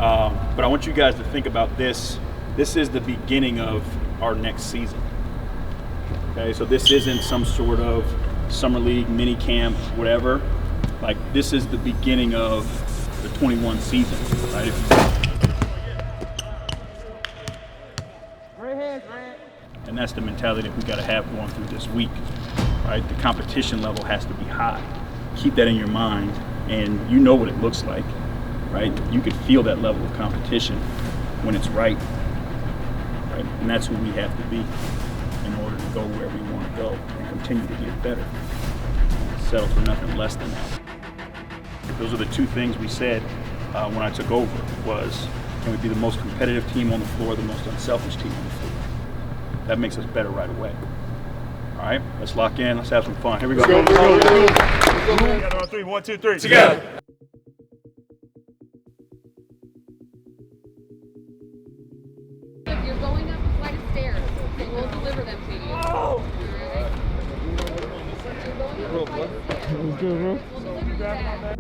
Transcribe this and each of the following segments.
But I want you guys to think about this. This is the beginning of our next season. Okay, so this isn't some sort of summer league, mini camp, whatever. Like, this is the beginning of the 21 season, right? And that's the mentality that we got to have going through this week, right? The competition level has to be high. Keep that in your mind, and you know what it looks like, right? You can feel that level of competition when it's right? And that's who we have to be in order to go where we want to go and continue to get better. Settle for nothing less than that. Those are the two things we said when I took over was, can we be the most competitive team on the floor, the most unselfish team on the floor? That makes us better right away. All right, let's lock in. Let's have some fun. Here we go. Let's go. Together on three. 1, 2, 3. Together. If you're going up a flight of stairs, we'll deliver them to you. Oh! You're going up a flight of stairs. We'll deliver you back.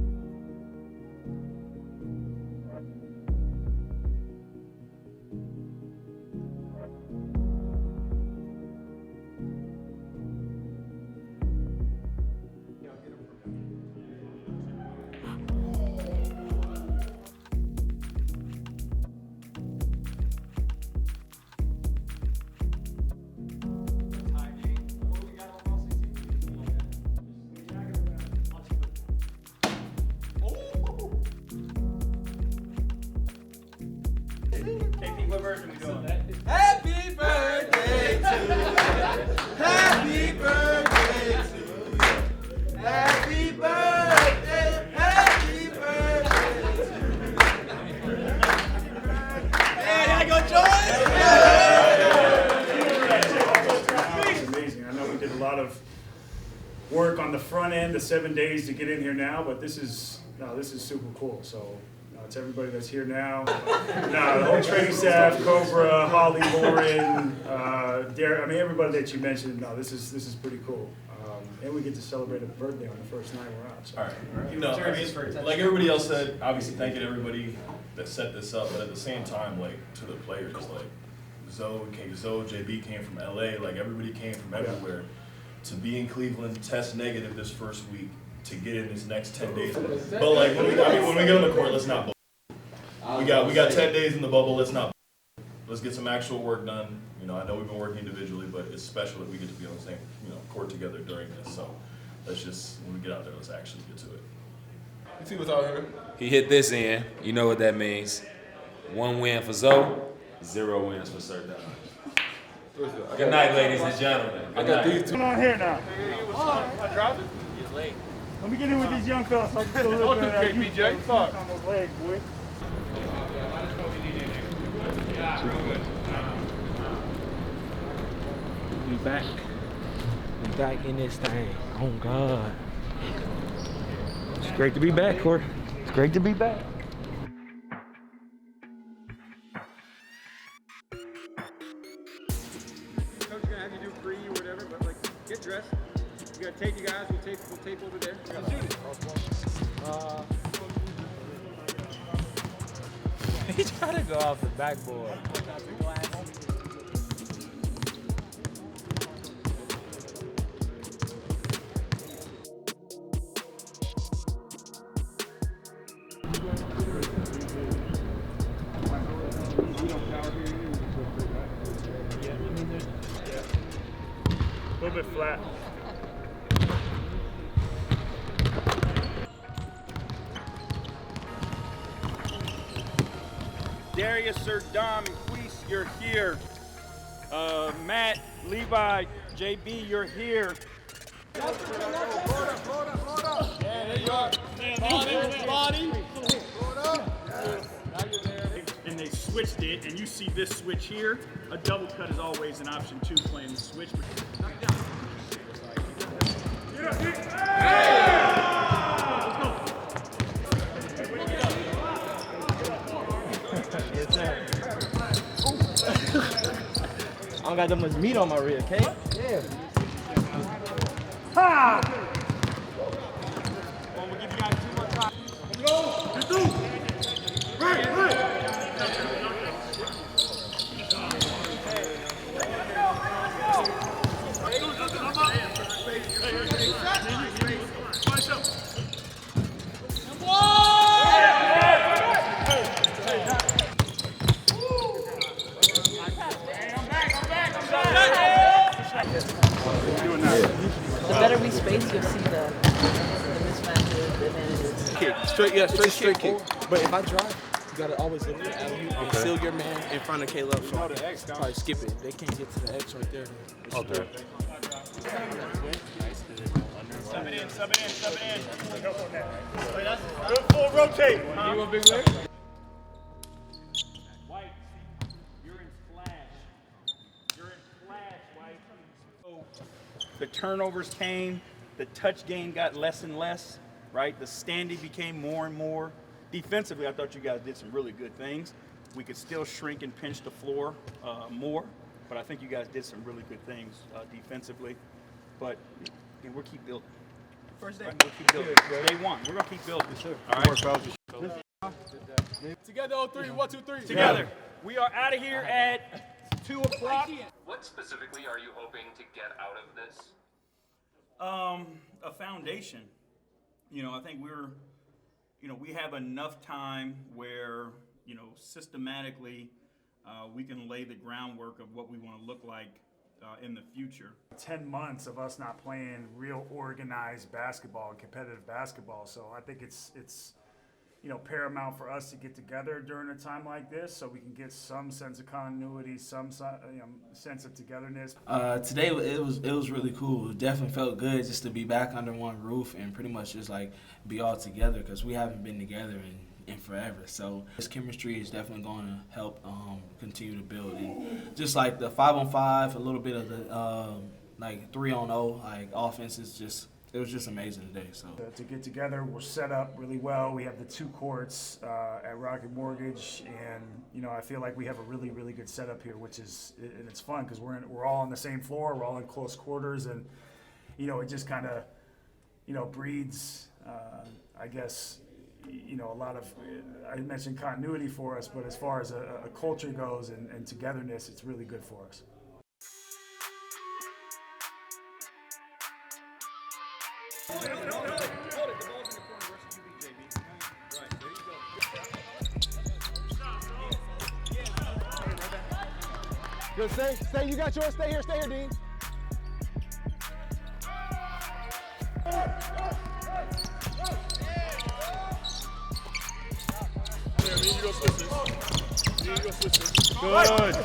Happy birthday to you. Happy birthday to you. Happy birthday. Happy birthday to you. Hey, I go George! It's amazing. I know we did a lot of work on the front end, the 7 days to get in here now, but this is super cool. So it's everybody that's here now. The whole training staff, Cobra, Holly, Lauren, Derek. I mean, everybody that you mentioned. No, this is pretty cool. And we get to celebrate a birthday on the first night we're out. So. All right. You know, I mean, like everybody else said, obviously thanking everybody that set this up, but at the same time, like to the players, like Zoe, JB came from LA, like everybody came from everywhere to be in Cleveland, test negative this first week, to get in this next 10 days. But like when we get on the court, let's not bull. We got 10 days in the bubble. Let's get some actual work done. You know, I know we've been working individually, but it's special that we get to be on the same, court together during this. So let's just, when we get out there, let's actually get to it. You see what's out here? He hit this in. You know what that means. 1 win for Zoe, 0 wins for Sir Don. Good night, ladies and gentlemen. I got these two. Come on here now. Let me get in with these young fellas so I can get a little bit of that KPJ. Fuck. on those legs, boy. We back. We back in this thing. Oh God. It's great to be back, Corey. It's great to be back. Coach gonna have you do free or whatever, but like get dressed. You gotta tape you guys, we'll tape over there. Let's shoot it. He's trying to go off the backboard. A little bit flat. Darius, Sir Dom, and Queese, you're here. Matt, Levi, JB, you're here. Yeah, there you are. Body. And they switched it, and you see this switch here. A double cut is always an option too, playing the switch. I don't got that much meat on my rib, okay? Yeah. Ha! We'll give you guys 2 more tries. Let's go! Right! Yeah, straight kick. But if I drive, you gotta always look for the alley and seal your man in front of Caleb. So probably skip it. They can't get to the X right there. Okay. Sub it in. Good full rotate. You want big leg? White, you're in flash. White. So the turnovers came, the touch game got less and less, right? The standing became more and more. Defensively, I thought you guys did some really good things. We could still shrink and pinch the floor more, but I think you guys did some really good things defensively. But again, we'll keep building. First day, we'll keep building. Day one, we're gonna keep building. All right. Together, 0-3. 1, 2, 3. Together. We are out of here at 2 o'clock. What specifically are you hoping to get out of this? A foundation. I think we have enough time where, systematically we can lay the groundwork of what we want to look like in the future. 10 months of us not playing real organized basketball and competitive basketball. So I think it's paramount for us to get together during a time like this so we can get some sense of continuity, some sense of togetherness. Today it was really cool. It definitely felt good just to be back under one roof and pretty much just like be all together because we haven't been together in forever. So this chemistry is definitely going to help continue to build. And just like the 5-on-5, a little bit of the 3-on-0 like offense is it was just amazing today. So to get together, we're set up really well. We have the 2 courts at Rocket Mortgage, and I feel like we have a really, really good setup here, and it's fun because we're all on the same floor, we're all in close quarters, and it just kind of breeds, I guess, a lot of I mentioned continuity for us, but as far as a culture goes and togetherness, it's really good for us. Good, stay. You got yours. Stay here, Dean. Good.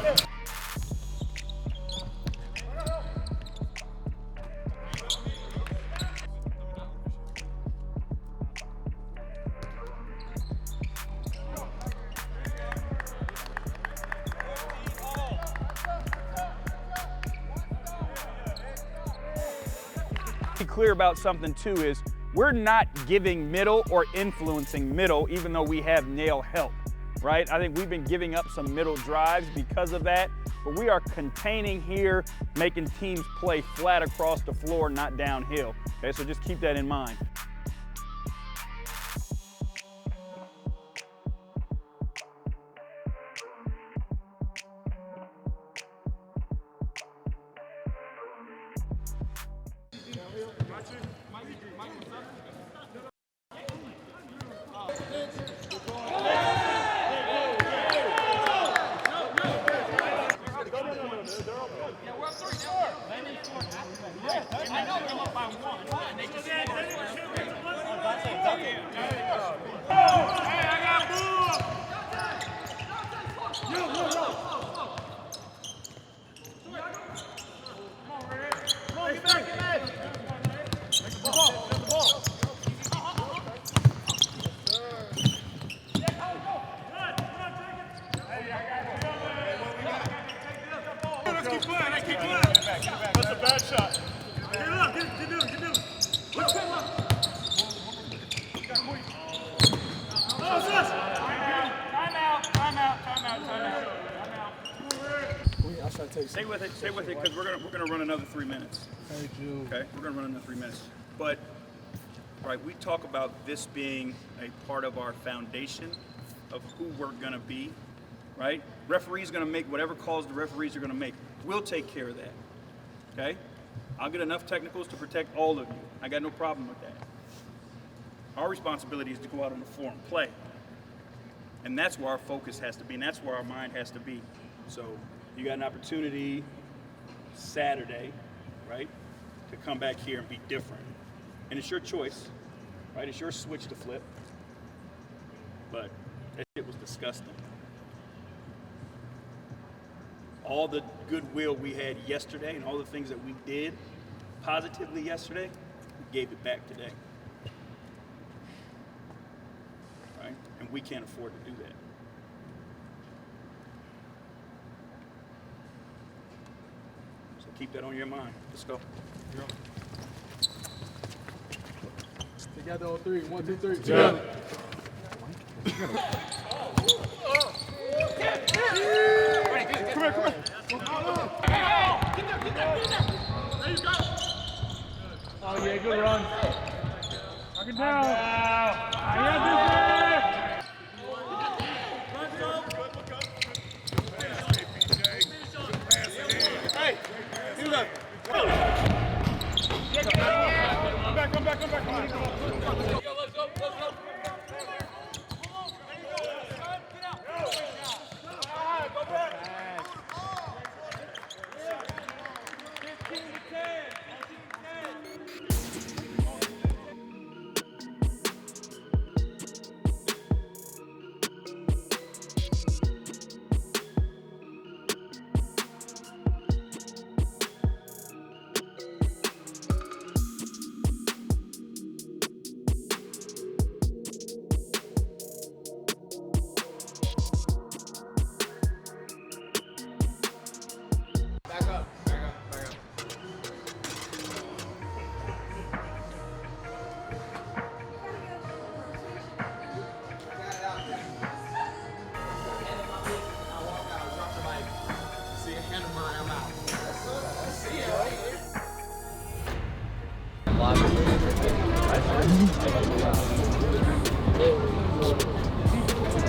Be clear about something too is we're not giving middle or influencing middle even though we have nail help, right? I think we've been giving up some middle drives because of that, but we are containing here, making teams play flat across the floor, not downhill. Okay, so just keep that in mind. That's a bad shot. Get it up, get doing. Stay with it, because we're gonna run another 3 minutes. Thank you. Okay, we're gonna run another 3 minutes. But, right, we talk about this being a part of our foundation of who we're gonna be, right? Referee's gonna make whatever calls the referees are gonna make. We'll take care of that, okay? I'll get enough technicals to protect all of you. I got no problem with that. Our responsibility is to go out on the floor and play. And that's where our focus has to be, and that's where our mind has to be. So you got an opportunity Saturday, right, to come back here and be different. And it's your choice, right? It's your switch to flip. but that shit was disgusting. All the goodwill we had yesterday and all the things that we did positively yesterday, we gave it back today. Right? And we can't afford to do that. So keep that on your mind. Let's go. Together on three. 1, 2, 3. Yeah. Oh yeah, good run. Knock it down. Hey, you look. Come back. Let's go.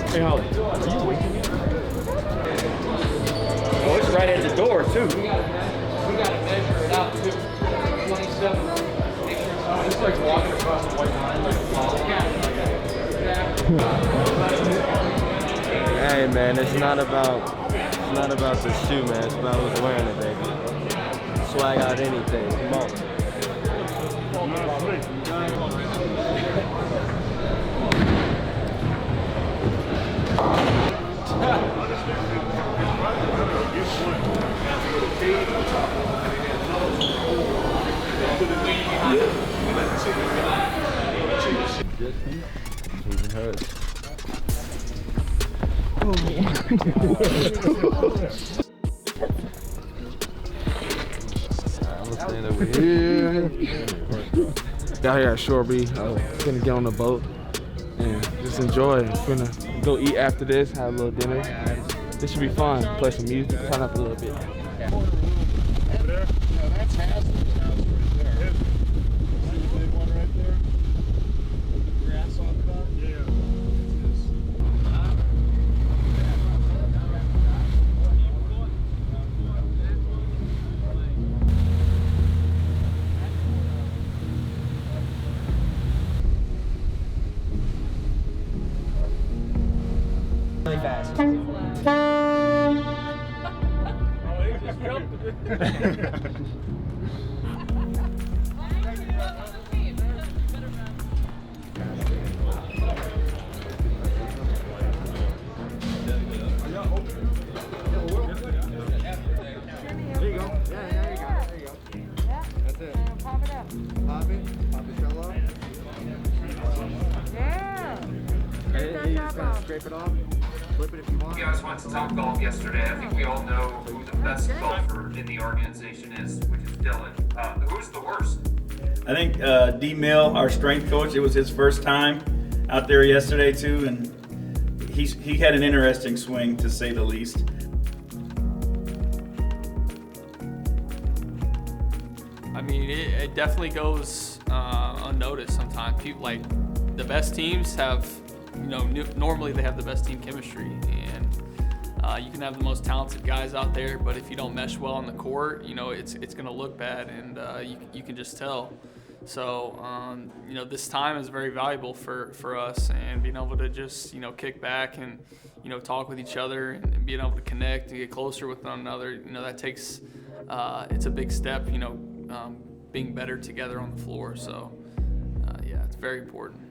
Hey, Holly, are you waking me? Oh, it's right at the door, too. We gotta measure it out, too. 27. It's like walking across the white line like a ball. Hey, man, it's not about the shoe, man. It's about who's wearing it, baby. Swag out anything. Come on. Got here at Shoreby. Gonna get on the boat and just enjoy it. Gonna go eat after this, have a little dinner. This should be fun. Play some music, turn up a little bit. Over there? No, that's Haslam's house right there. See the big one right there? Grass on top? Yeah. Really fast. Oh, he just jumped. There you go. Yeah, there you go. There you go. Yeah. That's it. Pop it up. Pop it. Pop the shell off. Yeah. And you just gotta scrape it off. Flip it if you want. You guys went to Top Golf yesterday. I think we all know who the best golfer in the organization is, which is Dylan. Who's the worst? I think D. Mill, our strength coach, it was his first time out there yesterday too, and he had an interesting swing to say the least. I mean, it definitely goes unnoticed sometimes. People like the best teams have, normally they have the best team chemistry, and you can have the most talented guys out there, but if you don't mesh well on the court, it's going to look bad, and you can just tell. So, this time is very valuable for us, and being able to just, kick back and, talk with each other and being able to connect and get closer with one another, that takes, it's a big step, being better together on the floor. So, yeah, it's very important.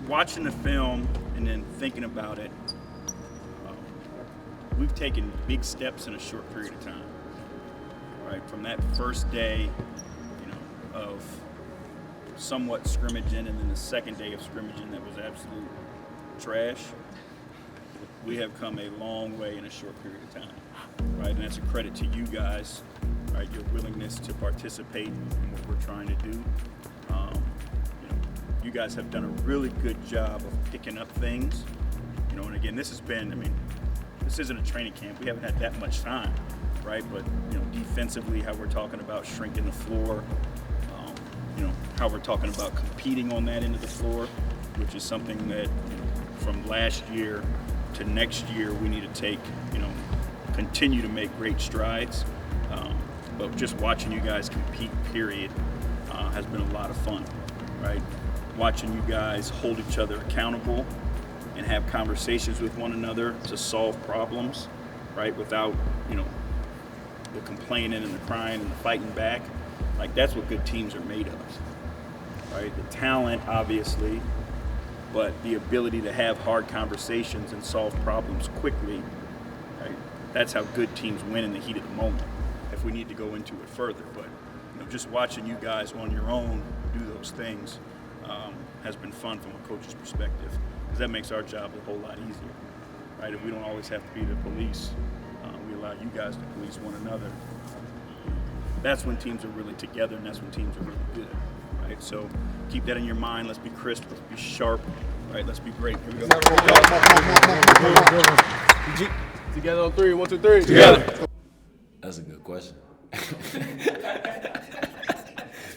Watching the film and then thinking about it, we've taken big steps in a short period of time. Right, from that first day, of somewhat scrimmaging, and then the second day of scrimmaging that was absolute trash. We have come a long way in a short period of time, right? And that's a credit to you guys, right? Your willingness to participate in what we're trying to do. You guys have done a really good job of picking up things, and again, this isn't a training camp. We haven't had that much time, right? But, defensively, how we're talking about shrinking the floor, how we're talking about competing on that end of the floor, which is something that, from last year to next year, we need to take, continue to make great strides. But just watching you guys compete, period, has been a lot of fun, right? Watching you guys hold each other accountable and have conversations with one another to solve problems, right? Without, the complaining and the crying and the fighting back. Like, that's what good teams are made of, right? The talent, obviously, but the ability to have hard conversations and solve problems quickly, right? That's how good teams win in the heat of the moment, if we need to go into it further. But, just watching you guys on your own do those things has been fun from a coach's perspective, because that makes our job a whole lot easier, right? If we don't always have to be the police, we allow you guys to police one another. That's when teams are really together, and that's when teams are really good, right? So keep that in your mind. Let's be crisp. Let's be sharp, right? Let's be great. Here we go. Together on 3. 1, 2, 3. Together. That's a good question.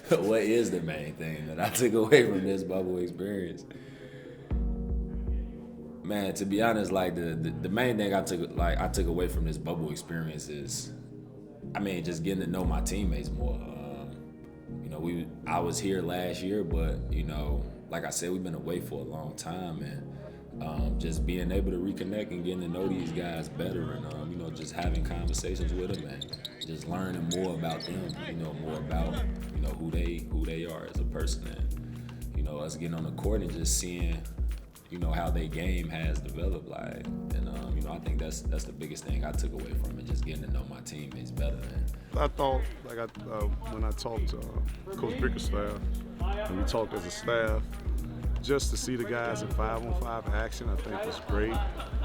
What is the main thing that I took away from this bubble experience? Man, to be honest, like the main thing I took away from this bubble experience is, just getting to know my teammates more. I was here last year, but like I said, we've been away for a long time, and just being able to reconnect and getting to know these guys better, and just having conversations with them and just learning more about them, more about who they are as a person, and us getting on the court and just seeing how their game has developed, like, and I think that's the biggest thing I took away from it, just getting to know my teammates better. I thought, when I talked to Coach Bickerstaff, and we talked as a staff, just to see the guys in 5-on-5 action, I think was great.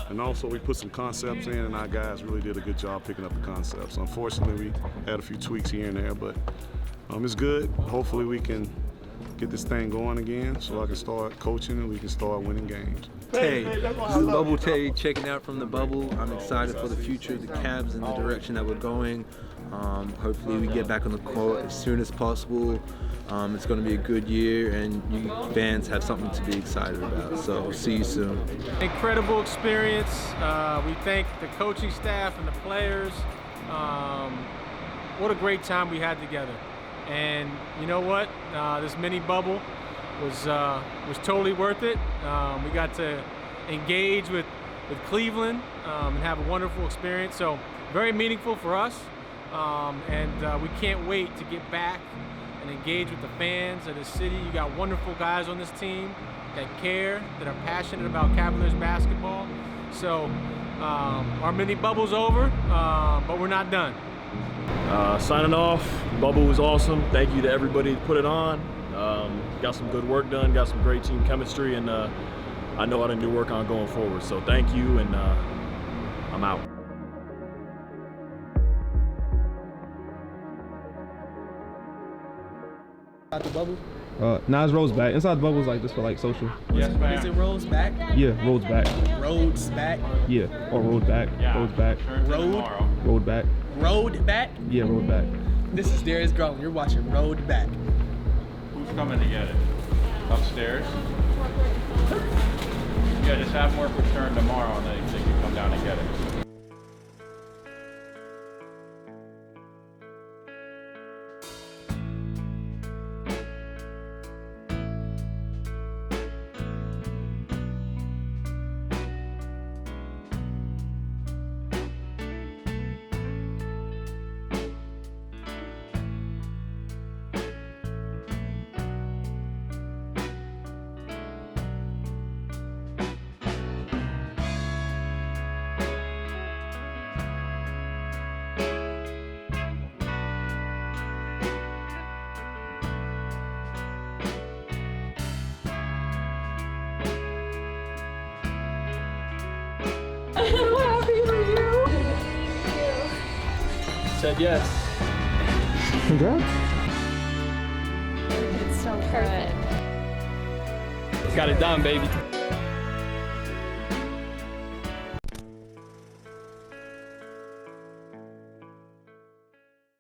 And also we put some concepts in, and our guys really did a good job picking up the concepts. Unfortunately, we had a few tweaks here and there, but it's good. Hopefully we can get this thing going again so I can start coaching and we can start winning games. Hey, this is Bubble Tay checking out from the bubble. I'm excited for the future of the Cavs and the direction that we're going. Hopefully we get back on the court as soon as possible. It's going to be a good year, and you fans have something to be excited about. So see you soon. Incredible experience. We thank the coaching staff and the players. What a great time we had together. And you know what? This mini bubble was totally worth it. We got to engage with Cleveland and have a wonderful experience. So very meaningful for us. And we can't wait to get back and engage with the fans of the city. You got wonderful guys on this team that care, that are passionate about Cavaliers basketball. So our mini bubble's over, but we're not done. Signing off, bubble was awesome. Thank you to everybody who put it on. Got some good work done, got some great team chemistry, and I know how to do work on going forward. So thank you, and I'm out. The bubble? Nah, it's Rose back. Inside the bubble is like this for like social. Yes, ma'am. Is it Rose back? Yeah, Road's back. Road's back? Yeah, or Road back. Yeah. Road's back. Road back. Road back? Yeah, Road back. This is Darius Garland. You're watching Road Back. Who's coming to get it? Upstairs? Yeah, just have them work return tomorrow and then they can come down and get it. said yes. Congrats. It's so perfect. Got it done, baby.